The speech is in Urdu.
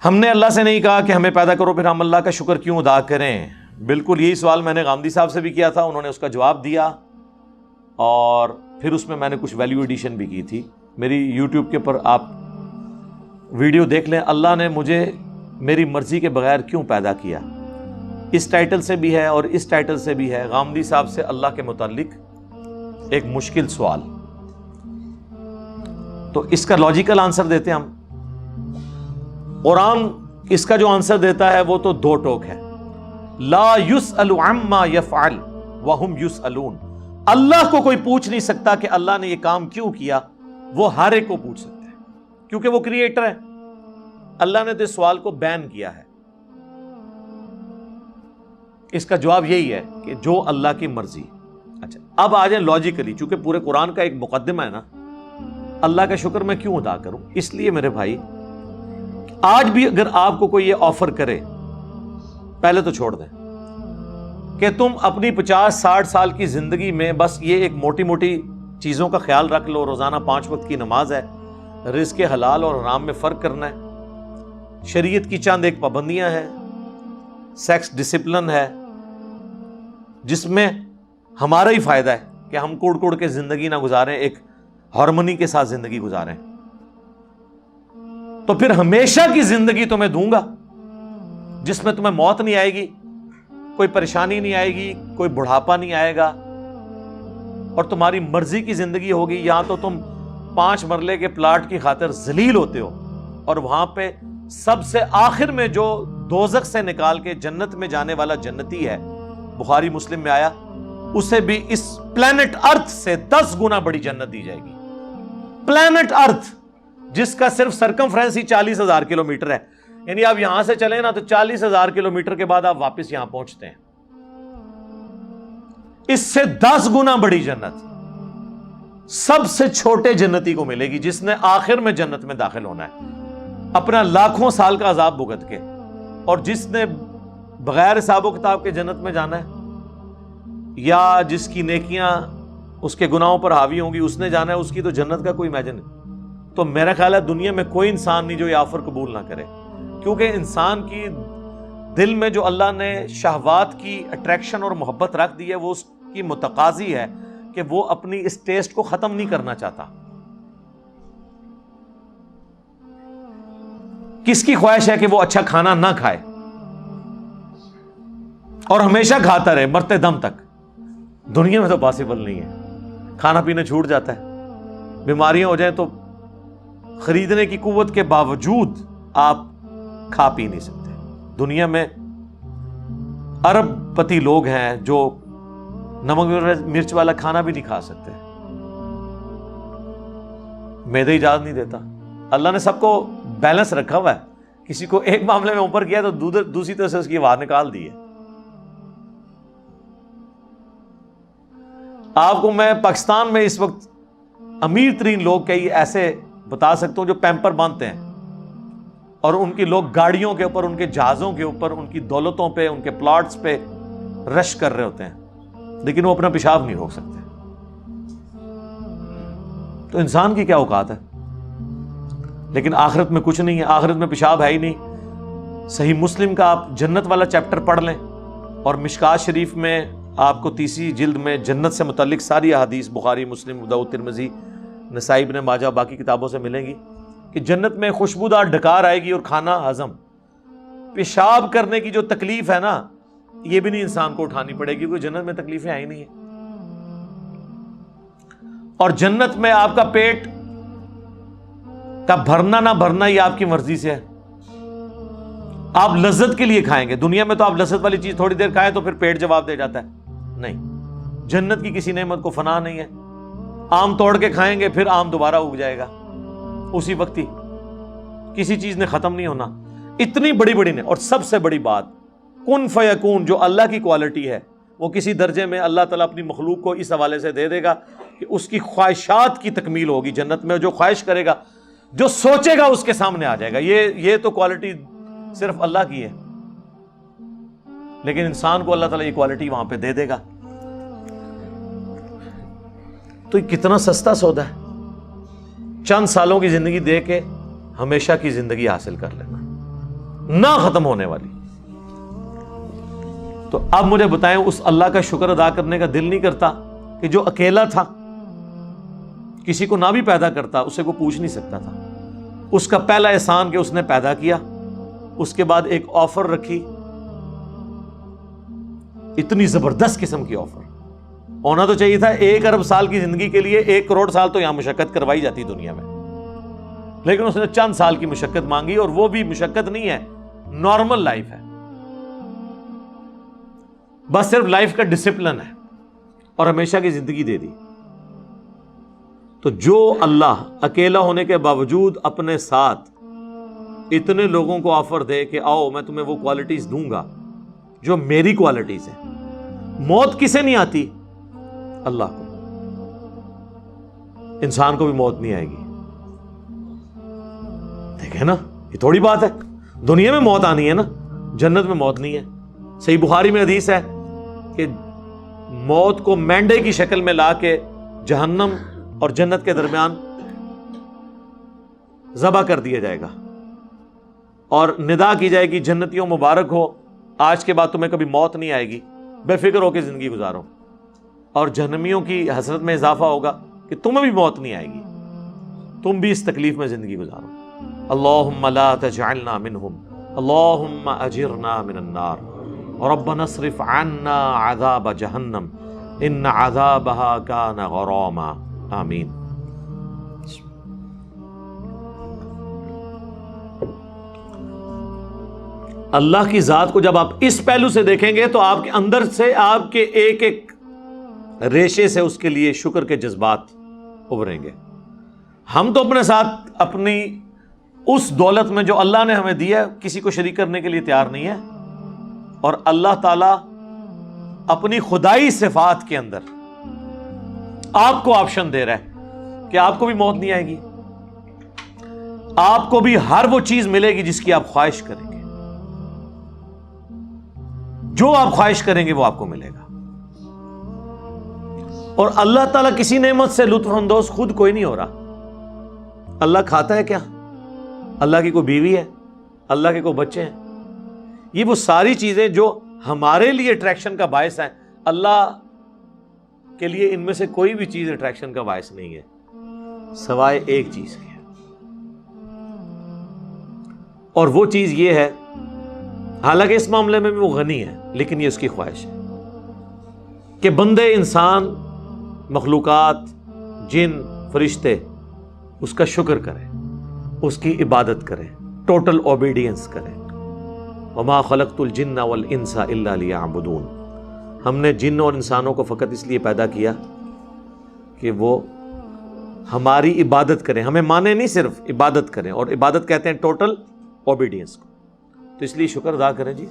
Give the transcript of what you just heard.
ہم نے اللہ سے نہیں کہا کہ ہمیں پیدا کرو پھر ہم اللہ کا شکر کیوں ادا کریں. بالکل یہی سوال میں نے غامدی صاحب سے بھی کیا تھا, انہوں نے اس کا جواب دیا, اور پھر اس میں نے کچھ ویلیو ایڈیشن بھی کی تھی. میری یوٹیوب کے اوپر آپ ویڈیو دیکھ لیں, اللہ نے مجھے میری مرضی کے بغیر کیوں پیدا کیا. اس ٹائٹل سے بھی ہے اور اس ٹائٹل سے بھی ہے, غامدی صاحب سے اللہ کے متعلق ایک مشکل سوال. تو اس کا لاجیکل آنسر دیتے ہیں ہم. قرآن اس کا جو آنسر دیتا ہے وہ تو دو ٹوک ہے. لا یسأل عما یفعل وہم یسألون. اللہ کو کوئی پوچھ نہیں سکتا کہ اللہ نے یہ کام کیوں کیا, وہ ہر ایک کو پوچھ سکتا ہے کیونکہ وہ کریٹر ہے. اللہ نے تو اس سوال کو بین کیا ہے. اس کا جواب یہی ہے کہ جو اللہ کی مرضی. اچھا اب آ جائیں لاجیکلی, چونکہ پورے قرآن کا ایک مقدمہ ہے نا, اللہ کا شکر میں کیوں ادا کروں. اس لیے میرے بھائی, آج بھی اگر آپ کو کوئی یہ آفر کرے, پہلے تو چھوڑ دیں کہ تم اپنی 50-60 سال کی زندگی میں بس یہ ایک موٹی موٹی چیزوں کا خیال رکھ لو, روزانہ 5 وقت کی نماز ہے, رزق حلال اور حرام میں فرق کرنا ہے, شریعت کی چند ایک پابندیاں ہیں, سیکس ڈسپلن ہے جس میں ہمارا ہی فائدہ ہے کہ ہم کوڑ کوڑ کے زندگی نہ گزاریں, ایک ہارمونی کے ساتھ زندگی گزاریں. تو پھر ہمیشہ کی زندگی تمہیں دوں گا جس میں تمہیں موت نہیں آئے گی, کوئی پریشانی نہیں آئے گی, کوئی بڑھاپا نہیں آئے گا, اور تمہاری مرضی کی زندگی ہوگی. یہاں تو تم 5 مرلے کے پلاٹ کی خاطر ذلیل ہوتے ہو, اور وہاں پہ سب سے آخر میں جو دوزخ سے نکال کے جنت میں جانے والا جنتی ہے, بخاری مسلم میں آیا, اسے بھی اس پلانٹ ارتھ سے 10 گنا بڑی جنت دی جائے گی. پلانٹ ارتھ جس کا صرف سرکمفرنس ہی 40,000 کلومیٹر ہے, یعنی آپ یہاں سے چلیں نا تو 40,000 کلومیٹر کے بعد آپ واپس یہاں پہنچتے ہیں. اس سے 10 گنا بڑی جنت سب سے چھوٹے جنتی کو ملے گی جس نے آخر میں جنت میں داخل ہونا ہے اپنا لاکھوں سال کا عذاب بھگت کے, اور جس نے بغیر حساب و کتاب کے جنت میں جانا ہے, یا جس کی نیکیاں اس کے گناہوں پر حاوی ہوں گی اس نے جانا ہے, اس کی تو جنت کا کوئی امیجن نہیں. تو میرا خیال ہے دنیا میں کوئی انسان نہیں جو یہ آفر قبول نہ کرے, کیونکہ انسان کی دل میں جو اللہ نے شہوات کی اٹریکشن اور محبت رکھ دی ہے وہ اس کی متقاضی ہے کہ وہ اپنی اس ٹیسٹ کو ختم نہیں کرنا چاہتا. کس کی خواہش ہے کہ وہ اچھا کھانا نہ کھائے اور ہمیشہ کھاتا رہے مرتے دم تک؟ دنیا میں تو پاسبل نہیں ہے. کھانا پینا چھوٹ جاتا ہے, بیماریاں ہو جائیں تو خریدنے کی قوت کے باوجود آپ کھا پی نہیں سکتے. دنیا میں ارب پتی لوگ ہیں جو نمک مرچ والا کھانا بھی نہیں کھا سکتے, معدہ اجازت نہیں دیتا. اللہ نے سب کو بیلنس رکھا ہوا ہے, کسی کو ایک معاملے میں اوپر کیا تو دوسری طرف سے اس کی آواز نکال دی ہے. آپ کو میں پاکستان میں اس وقت امیر ترین لوگ کئی ایسے بتا سکتا ہوں جو پیمپر باندھتے ہیں, اور ان کی لوگ گاڑیوں کے اوپر, ان کے جہازوں کے اوپر, ان کی دولتوں پہ, ان کے پلاٹس پہ رش کر رہے ہوتے ہیں, لیکن وہ اپنا پیشاب نہیں روک سکتے. تو انسان کی کیا اوقات ہے؟ لیکن آخرت میں کچھ نہیں ہے, آخرت میں پیشاب ہے ہی نہیں. صحیح مسلم کا آپ جنت والا چیپٹر پڑھ لیں, اور مشکات شریف میں آپ کو 30 جلد میں جنت سے متعلق ساری احادیث بخاری, مسلم, ابو داؤد, ترمذی, نسائی, ابن ماجہ, باقی کتابوں سے ملیں گی کہ جنت میں خوشبودار ڈکار آئے گی اور کھانا ہضم. پیشاب کرنے کی جو تکلیف ہے نا, یہ بھی نہیں انسان کو اٹھانی پڑے گی, کیونکہ جنت میں تکلیفیں آئی نہیں ہیں. اور جنت میں آپ کا پیٹ کا بھرنا نہ بھرنا یہ آپ کی مرضی سے ہے. آپ لذت کے لیے کھائیں گے. دنیا میں تو آپ لذت والی چیز تھوڑی دیر کھائیں تو پھر پیٹ جواب دے جاتا ہے. نہیں, جنت کی کسی نعمت کو فنا نہیں ہے. آم توڑ کے کھائیں گے پھر آم دوبارہ اگ جائے گا اسی وقت ہی, کسی چیز نے ختم نہیں ہونا. اتنی بڑی بڑی نے, اور سب سے بڑی بات کن فیکون جو اللہ کی کوالٹی ہے وہ کسی درجے میں اللہ تعالیٰ اپنی مخلوق کو اس حوالے سے دے دے گا کہ اس کی خواہشات کی تکمیل ہوگی جنت میں. جو خواہش کرے گا, جو سوچے گا اس کے سامنے آ جائے گا. یہ تو کوالٹی صرف اللہ کی ہے, لیکن انسان کو اللہ تعالیٰ یہ کوالٹی وہاں پہ دے دے گا. تو یہ کتنا سستا سودا ہے, چند سالوں کی زندگی دے کے ہمیشہ کی زندگی حاصل کر لینا. نہ ختم ہونے والی. تو اب مجھے بتائیں اس اللہ کا شکر ادا کرنے کا دل نہیں کرتا کہ جو اکیلا تھا, کسی کو نہ بھی پیدا کرتا, اسے کوئی پوچھ نہیں سکتا تھا. اس کا پہلا احسان کہ اس نے پیدا کیا, اس کے بعد ایک آفر رکھی, اتنی زبردست قسم کی آفر. ہونا تو چاہیے تھا 1 ارب سال کی زندگی کے لیے 1 کروڑ سال تو یہاں مشقت کروائی جاتی دنیا میں, لیکن اس نے چند سال کی مشقت مانگی, اور وہ بھی مشقت نہیں ہے, نارمل لائف ہے, بس صرف لائف کا ڈسپلن ہے, اور ہمیشہ کی زندگی دے دی. تو جو اللہ اکیلا ہونے کے باوجود اپنے ساتھ اتنے لوگوں کو آفر دے کہ آؤ میں تمہیں وہ کوالٹیز دوں گا جو میری کوالٹیز ہیں. موت کسے نہیں آتی؟ اللہ کو. انسان کو بھی موت نہیں آئے گی. دیکھیں نا, یہ تھوڑی بات ہے, دنیا میں موت آنی ہے نا, جنت میں موت نہیں ہے. صحیح بخاری میں حدیث ہے کہ موت کو مینڈے کی شکل میں لا کے جہنم اور جنت کے درمیان ذبح کر دیا جائے گا, اور ندا کی جائے گی جنتیوں مبارک ہو, آج کے بعد تمہیں کبھی موت نہیں آئے گی, بے فکر ہو کے زندگی گزارو. اور جہنمیوں کی حسرت میں اضافہ ہوگا کہ تمہیں بھی موت نہیں آئے گی, تم بھی اس تکلیف میں زندگی گزارو. اللہم لا تجعلنا منہم, اللہم اجرنا من النار, ربنا اصرف عنا عذاب جہنم ان عذابها کان غراما. آمین. اللہ کی ذات کو جب آپ اس پہلو سے دیکھیں گے تو آپ کے اندر سے, آپ کے ایک ایک ریشے سے اس کے لیے شکر کے جذبات ابھریں گے. ہم تو اپنے ساتھ اپنی اس دولت میں جو اللہ نے ہمیں دیا کسی کو شریک کرنے کے لیے تیار نہیں ہے, اور اللہ تعالی اپنی خدائی صفات کے اندر آپ کو آپشن دے رہا ہے کہ آپ کو بھی موت نہیں آئے گی, آپ کو بھی ہر وہ چیز ملے گی جس کی آپ خواہش کریں گے, جو آپ خواہش کریں گے وہ آپ کو ملے گا. اور اللہ تعالیٰ کسی نعمت سے لطف اندوز خود کوئی نہیں ہو رہا. اللہ کھاتا ہے کیا؟ اللہ کی کوئی بیوی ہے؟ اللہ کے کوئی بچے ہیں؟ یہ وہ ساری چیزیں جو ہمارے لیے اٹریکشن کا باعث ہیں, اللہ کے لیے ان میں سے کوئی بھی چیز اٹریکشن کا باعث نہیں ہے سوائے ایک چیز کے, اور وہ چیز یہ ہے, حالانکہ اس معاملے میں بھی وہ غنی ہے, لیکن یہ اس کی خواہش ہے کہ بندے, انسان, مخلوقات, جن, فرشتے اس کا شکر کریں, اس کی عبادت کریں, ٹوٹل اوبیڈینس کریں. وما خلقت الجن والانس الا لیعبدون. ہم نے جن اور انسانوں کو فقط اس لیے پیدا کیا کہ وہ ہماری عبادت کریں, ہمیں مانے نہیں, صرف عبادت کریں, اور عبادت کہتے ہیں ٹوٹل اوبیڈینس کو. تو اس لیے شکر ادا کریں جی.